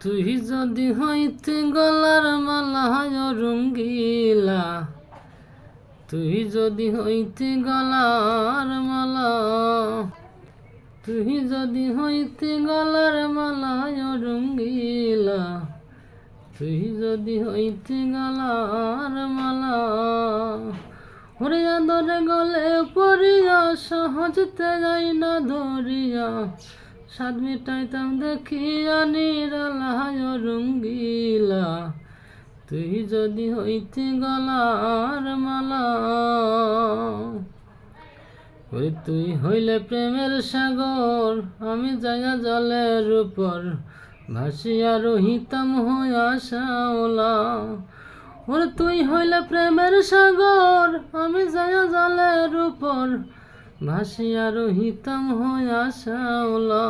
তুই যদি হইতে গলার মালা রঙ্গিলা, তুই যদি হইতে গলার মালা, তুই যদি হইতে গলার মালা রঙ্গিলা, তুই যদি হইতে গলার মালা, ওরে আদরে গলে পড়িয়া সহজতে যাই না ধরিয়া, সাদ মিটাইতাম দেখিয়া নিরালায় রঙ্গিলা, তুই যদি হইতে গলার মালা। ওই তুই হইলে প্রেমের সাগর, আমি যাইয়া জলের উপর ভাসিয়া রহিতাম হইয়া শ্যাওলা। ওরে তুই হইলে প্রেমের সাগর, আমি যাইয়া জলের উপর ভাসিয়া রহিতাম হইয়া শ্যাওলা।